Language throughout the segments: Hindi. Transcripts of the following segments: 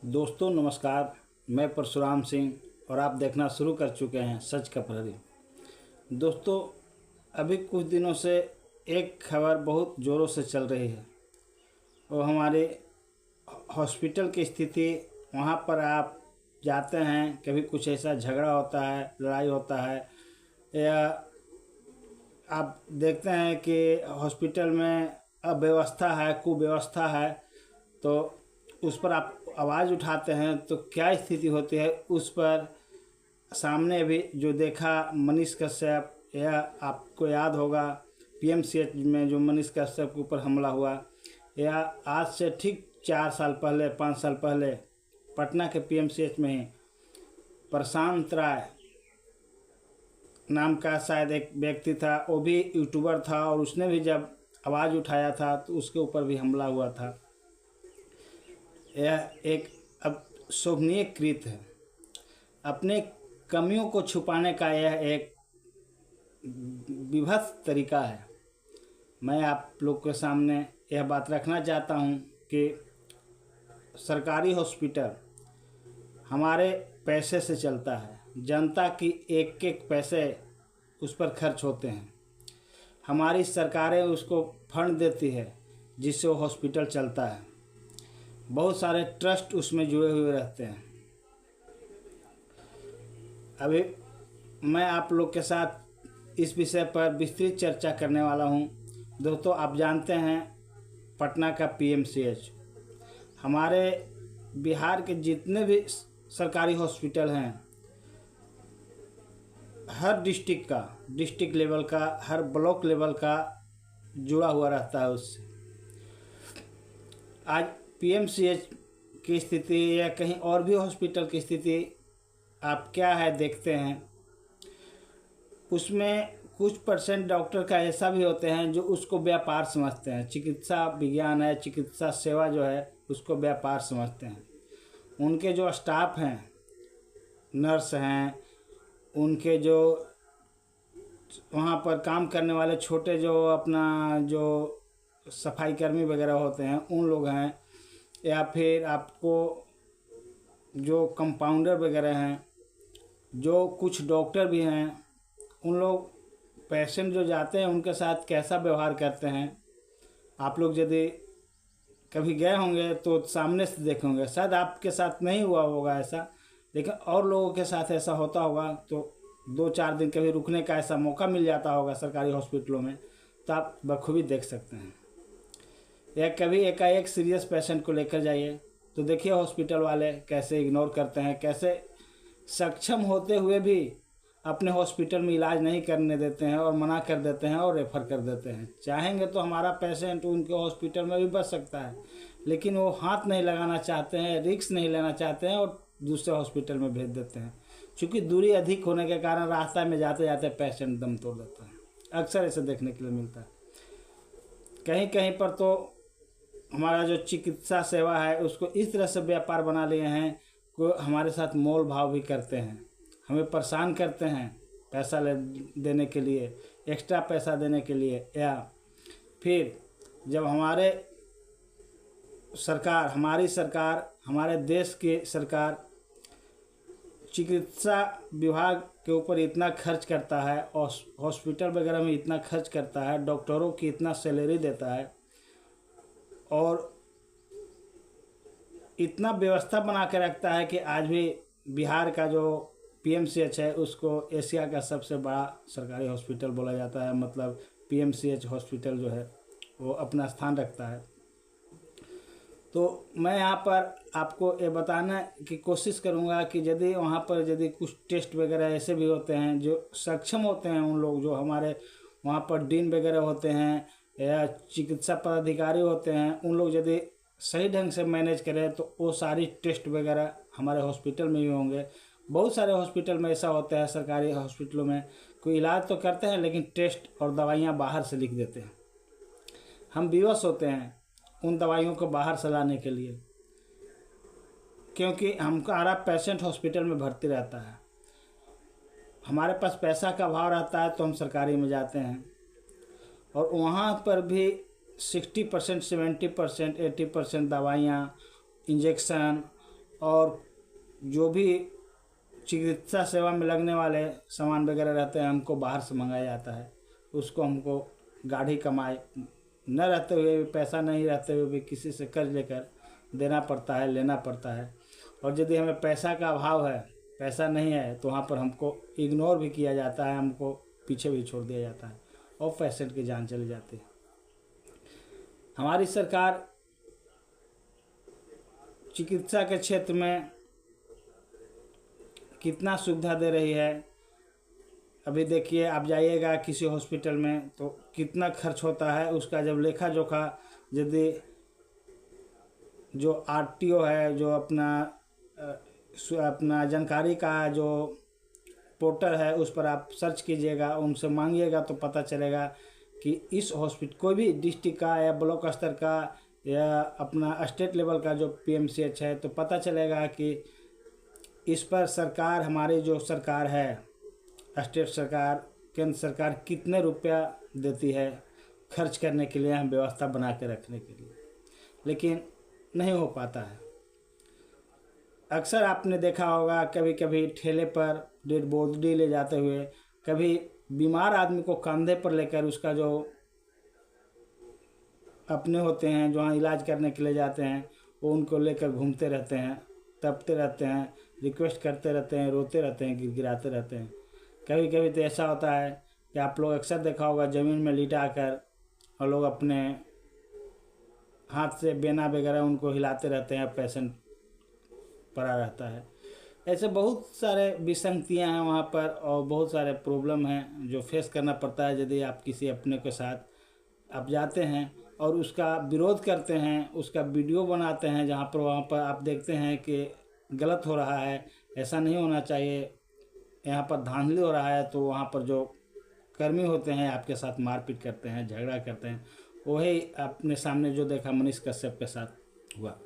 दोस्तों नमस्कार। मैं परशुराम सिंह और आप देखना शुरू कर चुके हैं सच का प्रहरी। दोस्तों, अभी कुछ दिनों से एक खबर बहुत ज़ोरों से चल रही है। वो हमारे हॉस्पिटल की स्थिति। वहाँ पर आप जाते हैं, कभी कुछ ऐसा झगड़ा होता है, लड़ाई होता है, या आप देखते हैं कि हॉस्पिटल में अव्यवस्था है, कुव्यवस्था है, तो उस पर आप आवाज़ उठाते हैं तो क्या स्थिति होती है। उस पर सामने भी जो देखा मनीष कश्यप, या आपको याद होगा पीएमसीएच में जो मनीष कश्यप के ऊपर हमला हुआ, या आज से ठीक 4 साल पहले 5 साल पहले पटना के पीएमसीएच में ही प्रशांत राय नाम का शायद एक व्यक्ति था, वो भी यूट्यूबर था, और उसने भी जब आवाज़ उठाया था तो उसके ऊपर भी हमला हुआ था। यह एक अब शोभनीय कृत्य है। अपने कमियों को छुपाने का यह एक विभत्स तरीका है। मैं आप लोग के सामने यह बात रखना चाहता हूँ कि सरकारी हॉस्पिटल हमारे पैसे से चलता है। जनता की एक एक पैसे उस पर खर्च होते हैं। हमारी सरकारें उसको फंड देती है जिससे वो हॉस्पिटल चलता है। बहुत सारे ट्रस्ट उसमें जुड़े हुए रहते हैं। अभी मैं आप लोग के साथ इस विषय पर विस्तृत चर्चा करने वाला हूं। दोस्तों, आप जानते हैं पटना का पीएमसीएच हमारे बिहार के जितने भी सरकारी हॉस्पिटल हैं, हर डिस्ट्रिक्ट लेवल का, हर ब्लॉक लेवल का जुड़ा हुआ रहता है उससे। आज पीएमसीएच की स्थिति या कहीं और भी हॉस्पिटल की स्थिति आप क्या है देखते हैं, उसमें कुछ परसेंट डॉक्टर का ऐसा भी होते हैं जो उसको व्यापार समझते हैं। चिकित्सा विज्ञान है, चिकित्सा सेवा जो है उसको व्यापार समझते हैं। उनके जो स्टाफ हैं, नर्स हैं, उनके जो वहाँ पर काम करने वाले छोटे जो अपना जो सफाई कर्मी वगैरह होते हैं, उन लोग हैं, या फिर आपको जो कंपाउंडर वगैरह हैं, जो कुछ डॉक्टर भी हैं, उन लोग पेशेंट जो जाते हैं उनके साथ कैसा व्यवहार करते हैं। आप लोग यदि कभी गए होंगे तो सामने से देखे होंगे। शायद आपके साथ नहीं हुआ होगा ऐसा, लेकिन और लोगों के साथ ऐसा होता होगा। तो 2-4 दिन कभी रुकने का ऐसा मौका मिल जाता होगा सरकारी हॉस्पिटलों में, तो आप बखूबी देख सकते हैं। या कभी एकाएक सीरियस पेशेंट को लेकर जाइए तो देखिए हॉस्पिटल वाले कैसे इग्नोर करते हैं, कैसे सक्षम होते हुए भी अपने हॉस्पिटल में इलाज नहीं करने देते हैं और मना कर देते हैं और रेफ़र कर देते हैं। चाहेंगे तो हमारा पेशेंट उनके हॉस्पिटल में भी बच सकता है, लेकिन वो हाथ नहीं लगाना चाहते हैं, रिस्क नहीं लेना चाहते हैं और दूसरे हॉस्पिटल में भेज देते हैं। चूँकि दूरी अधिक होने के कारण रास्ता में जाते जाते पेशेंट दम तोड़ देता है। अक्सर ऐसे देखने के लिए मिलता है। कहीं कहीं पर तो हमारा जो चिकित्सा सेवा है उसको इस तरह से व्यापार बना लिए हैं को हमारे साथ मोल भाव भी करते हैं, हमें परेशान करते हैं पैसा देने के लिए, एक्स्ट्रा पैसा देने के लिए। या फिर जब हमारी सरकार हमारे देश की सरकार चिकित्सा विभाग के ऊपर इतना खर्च करता है और हॉस्पिटल वगैरह में इतना खर्च करता है, डॉक्टरों की इतना सैलरी देता है और इतना व्यवस्था बना के रखता है कि आज भी बिहार का जो पीएमसीएच है उसको एशिया का सबसे बड़ा सरकारी हॉस्पिटल बोला जाता है। मतलब पीएमसीएच हॉस्पिटल जो है वो अपना स्थान रखता है। तो मैं यहाँ पर आपको ये बताने की कोशिश करूँगा कि यदि वहाँ पर यदि कुछ टेस्ट वगैरह ऐसे भी होते हैं जो सक्षम होते हैं, उन लोग जो हमारे वहाँ पर डीन वगैरह होते हैं या चिकित्सा पदाधिकारी होते हैं, उन लोग यदि सही ढंग से मैनेज करें तो वो सारी टेस्ट वगैरह हमारे हॉस्पिटल में ही होंगे। बहुत सारे हॉस्पिटल में ऐसा होता है, सरकारी हॉस्पिटलों में कोई इलाज तो करते हैं लेकिन टेस्ट और दवाइयाँ बाहर से लिख देते हैं। हम विवश होते हैं उन दवाइयों को बाहर से लाने के लिए, क्योंकि हमारा पेशेंट हॉस्पिटल में भर्ती रहता है, हमारे पास पैसा का अभाव रहता है तो हम सरकारी में जाते हैं और वहाँ पर भी 60%, 70%, 80% दवाइयाँ, इंजेक्शन और जो भी चिकित्सा सेवा में लगने वाले सामान वगैरह रहते हैं हमको बाहर से मंगाया जाता है। उसको हमको गाढ़ी कमाई न रहते हुए भी, पैसा नहीं रहते हुए भी किसी से कर्ज लेकर देना पड़ता है, लेना पड़ता है। और यदि हमें पैसा का अभाव है, पैसा नहीं है, तो वहाँ पर हमको इग्नोर भी किया जाता है, हमको पीछे भी छोड़ दिया जाता है और पेशेंट की जान चली जाती है। हमारी सरकार चिकित्सा के क्षेत्र में कितना सुविधा दे रही है। अभी देखिए, आप जाइएगा किसी हॉस्पिटल में तो कितना खर्च होता है, उसका जब लेखा जोखा यदि जो आरटीओ है, जो अपना जानकारी का जो पोर्टल है, उस पर आप सर्च कीजिएगा, उनसे मांगिएगा तो पता चलेगा कि इस हॉस्पिटल, कोई भी डिस्ट्रिक्ट का या ब्लॉक स्तर का या अपना स्टेट लेवल का जो पीएमसीएच है, तो पता चलेगा कि इस पर सरकार, हमारी जो सरकार है, स्टेट सरकार, केंद्र सरकार कितने रुपया देती है खर्च करने के लिए, हम व्यवस्था बना के रखने के लिए। लेकिन नहीं हो पाता है। अक्सर आपने देखा होगा, कभी कभी ठेले पर डेड बॉडी ले जाते हुए, कभी बीमार आदमी को कंधे पर लेकर, उसका जो अपने होते हैं जो वहाँ इलाज करने के लिए जाते हैं, वो उनको लेकर घूमते रहते हैं, तपते रहते हैं, रिक्वेस्ट करते रहते हैं, रोते रहते हैं, गिड़गिड़ाते रहते हैं। कभी कभी तो ऐसा होता है कि आप लोग अक्सर देखा होगा, ज़मीन में लिटा कर और लोग अपने हाथ से बेना वगैरह उनको हिलाते रहते हैं, पेशेंट पड़ा रहता है। ऐसे बहुत सारे विसंगतियाँ हैं वहाँ पर, और बहुत सारे प्रॉब्लम हैं जो फेस करना पड़ता है यदि आप किसी अपने के साथ आप जाते हैं और उसका विरोध करते हैं, उसका वीडियो बनाते हैं, जहाँ पर वहाँ पर आप देखते हैं कि गलत हो रहा है, ऐसा नहीं होना चाहिए, यहाँ पर धांधली हो रहा है, तो वहाँ पर जो कर्मी होते हैं आपके साथ मारपीट करते हैं, झगड़ा करते हैं। वही अपने सामने जो देखा मनीष कश्यप के साथ हुआ।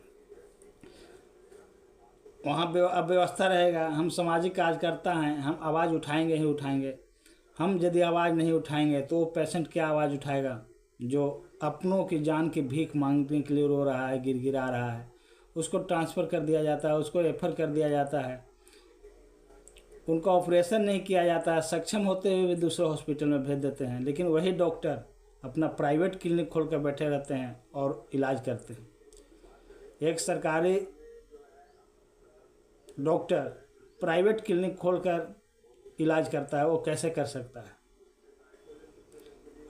वहाँ अव्यवस्था रहेगा। हम सामाजिक कार्यकर्ता हैं, हम आवाज़ उठाएंगे ही उठाएंगे। हम यदि आवाज़ नहीं उठाएंगे तो वो पेशेंट क्या आवाज़ उठाएगा जो अपनों की जान की भीख मांगने के लिए रो रहा है, गिड़गिड़ा रहा है। उसको ट्रांसफ़र कर दिया जाता है, उसको रेफर कर दिया जाता है, उनका ऑपरेशन नहीं किया जाता है, सक्षम होते हुए भी दूसरे हॉस्पिटल में भेज देते हैं। लेकिन वही डॉक्टर अपना प्राइवेट क्लिनिक खोल कर बैठे रहते हैं और इलाज करते हैं। एक सरकारी डॉक्टर प्राइवेट क्लिनिक खोलकर इलाज करता है, वो कैसे कर सकता है?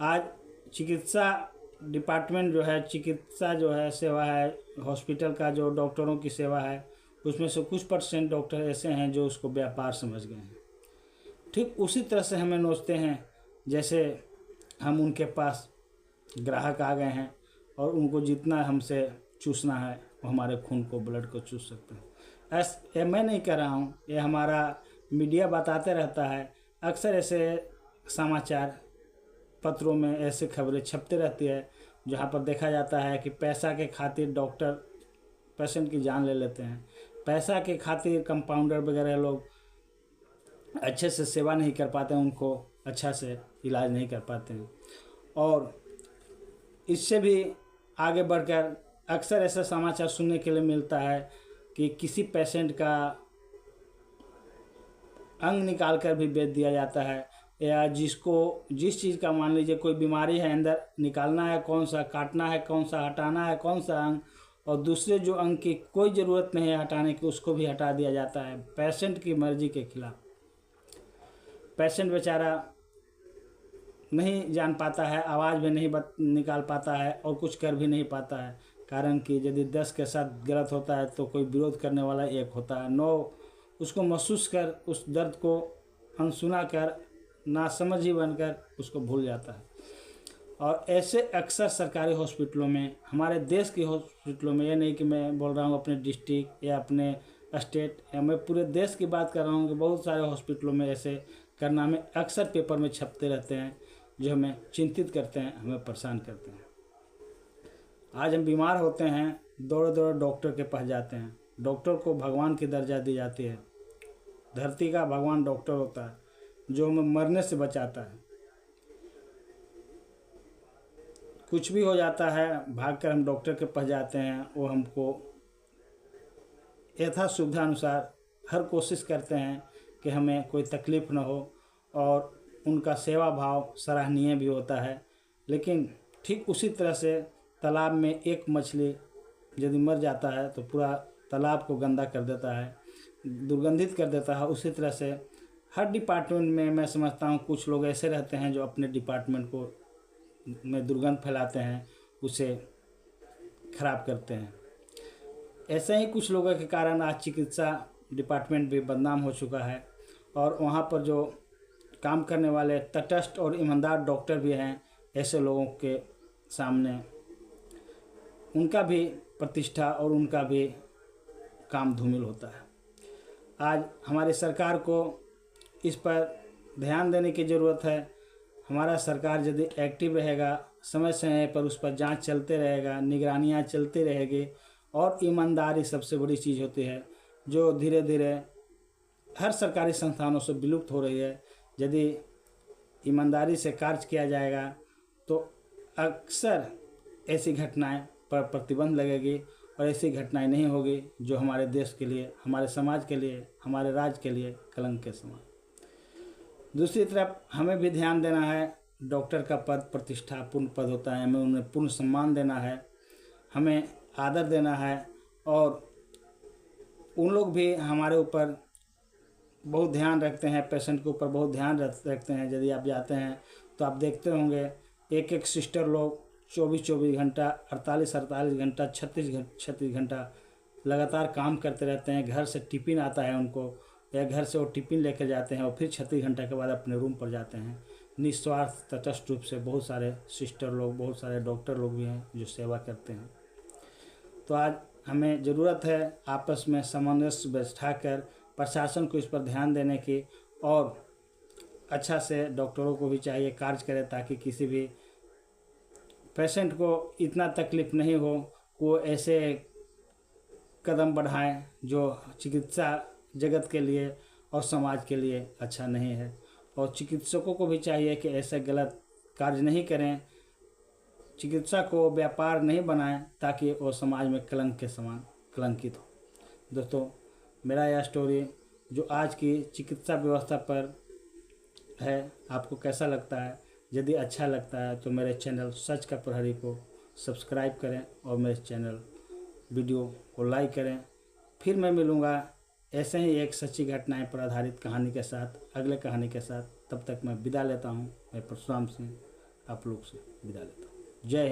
आज चिकित्सा डिपार्टमेंट जो है, चिकित्सा जो है सेवा है, हॉस्पिटल का जो डॉक्टरों की सेवा है, उसमें से कुछ % डॉक्टर ऐसे हैं जो उसको व्यापार समझ गए हैं। ठीक उसी तरह से हमें नोचते हैं जैसे हम उनके पास ग्राहक आ गए हैं और उनको जितना हमसे चूसना है वो हमारे खून को, ब्लड को चूस सकते हैं। ये मैं नहीं कह रहा हूँ, ये हमारा मीडिया बताते रहता है। अक्सर ऐसे समाचार पत्रों में ऐसे खबरें छपते रहती है जहाँ पर देखा जाता है कि पैसा के खातिर डॉक्टर पेशेंट की जान ले लेते हैं। पैसा के खातिर कंपाउंडर वगैरह लोग अच्छे से सेवा नहीं कर पाते हैं, उनको अच्छा से इलाज नहीं कर पाते हैं। और इससे भी आगे बढ़कर अक्सर ऐसा समाचार सुनने के लिए मिलता है कि किसी पेशेंट का अंग निकाल कर भी बेच दिया जाता है, या जिसको जिस चीज़ का मान लीजिए कोई बीमारी है, अंदर निकालना है कौन सा, काटना है कौन सा, हटाना है कौन सा अंग, और दूसरे जो अंग की कोई ज़रूरत नहीं है हटाने की, उसको भी हटा दिया जाता है पेशेंट की मर्जी के खिलाफ। पेशेंट बेचारा नहीं जान पाता है, आवाज़ भी नहीं निकाल पाता है और कुछ कर भी नहीं पाता है, कारण कि यदि 10 के साथ गलत होता है तो कोई विरोध करने वाला एक होता है, 9 उसको महसूस कर उस दर्द को अनसुना कर नासमझ ही बनकर उसको भूल जाता है। और ऐसे अक्सर सरकारी हॉस्पिटलों में, हमारे देश के हॉस्पिटलों में, ये नहीं कि मैं बोल रहा हूँ अपने डिस्ट्रिक्ट या अपने स्टेट, या मैं पूरे देश की बात कर रहा हूँ कि बहुत सारे हॉस्पिटलों में ऐसे कारनामे अक्सर पेपर में छपते रहते हैं जो हमें चिंतित करते हैं, हमें परेशान करते हैं। आज हम बीमार होते हैं, दौड़े दौड़े डॉक्टर के पास जाते हैं। डॉक्टर को भगवान की दर्जा दी जाती है, धरती का भगवान डॉक्टर होता है जो हमें मरने से बचाता है। कुछ भी हो जाता है, भागकर हम डॉक्टर के पास जाते हैं, वो हमको यथा सुविधा अनुसार हर कोशिश करते हैं कि हमें कोई तकलीफ़ न हो, और उनका सेवा भाव सराहनीय भी होता है। लेकिन ठीक उसी तरह से तालाब में एक मछली यदि मर जाता है तो पूरा तालाब को गंदा कर देता है, दुर्गंधित कर देता है। उसी तरह से हर डिपार्टमेंट में मैं समझता हूँ कुछ लोग ऐसे रहते हैं जो अपने डिपार्टमेंट को में दुर्गंध फैलाते हैं, उसे खराब करते हैं। ऐसे ही कुछ लोगों के कारण आज चिकित्सा डिपार्टमेंट भी बदनाम हो चुका है, और वहाँ पर जो काम करने वाले तटस्थ और ईमानदार डॉक्टर भी हैं, ऐसे लोगों के सामने उनका भी प्रतिष्ठा और उनका भी काम धूमिल होता है। आज हमारी सरकार को इस पर ध्यान देने की ज़रूरत है। हमारा सरकार यदि एक्टिव रहेगा, समय समय पर उस पर जांच चलते रहेगा, निगरानियां चलती रहेगी, और ईमानदारी सबसे बड़ी चीज़ होती है जो धीरे धीरे हर सरकारी संस्थानों से विलुप्त हो रही है। यदि ईमानदारी से कार्य किया जाएगा तो अक्सर ऐसी घटनाएं पर प्रतिबंध लगेगी, और ऐसी घटनाएं नहीं होगी जो हमारे देश के लिए, हमारे समाज के लिए, हमारे राज्य के लिए कलंक के समान। दूसरी तरफ हमें भी ध्यान देना है, डॉक्टर का पद प्रतिष्ठापूर्ण पद होता है, हमें उन्हें पूर्ण सम्मान देना है, हमें आदर देना है, और उन लोग भी हमारे ऊपर बहुत ध्यान रखते हैं, पेशेंट के ऊपर बहुत ध्यान रखते हैं। यदि आप जाते हैं तो आप देखते होंगे एक एक सिस्टर लोग 24-24 घंटा, 48-48 घंटा, 36 घंटा लगातार काम करते रहते हैं। घर से टिफ़िन आता है उनको, या घर से वो टिफ़िन लेकर जाते हैं और फिर 36 घंटे के बाद अपने रूम पर जाते हैं। निस्वार्थ तटस्थ रूप से बहुत सारे सिस्टर लोग, बहुत सारे डॉक्टर लोग भी हैं जो सेवा करते हैं। तो आज हमें ज़रूरत है आपस में सामंजस्य बैठाकर प्रशासन को इस पर ध्यान देने की, और अच्छा से डॉक्टरों को भी चाहिए कार्य करें ताकि किसी भी पेशेंट को इतना तकलीफ़ नहीं हो, वो ऐसे कदम बढ़ाएं जो चिकित्सा जगत के लिए और समाज के लिए अच्छा नहीं है। और चिकित्सकों को भी चाहिए कि ऐसे गलत कार्य नहीं करें, चिकित्सा को व्यापार नहीं बनाएं ताकि वो समाज में कलंक के समान कलंकित हो। दोस्तों, मेरा यह स्टोरी जो आज की चिकित्सा व्यवस्था पर है, आपको कैसा लगता है? यदि अच्छा लगता है तो मेरे चैनल सच का प्रहरी को सब्सक्राइब करें और मेरे चैनल वीडियो को लाइक करें। फिर मैं मिलूँगा ऐसे ही एक सच्ची घटनाएं पर आधारित कहानी के साथ, अगले कहानी के साथ। तब तक मैं विदा लेता हूँ। मैं परशुराम सिंह आप लोग से विदा लेता हूँ। जय हिंद।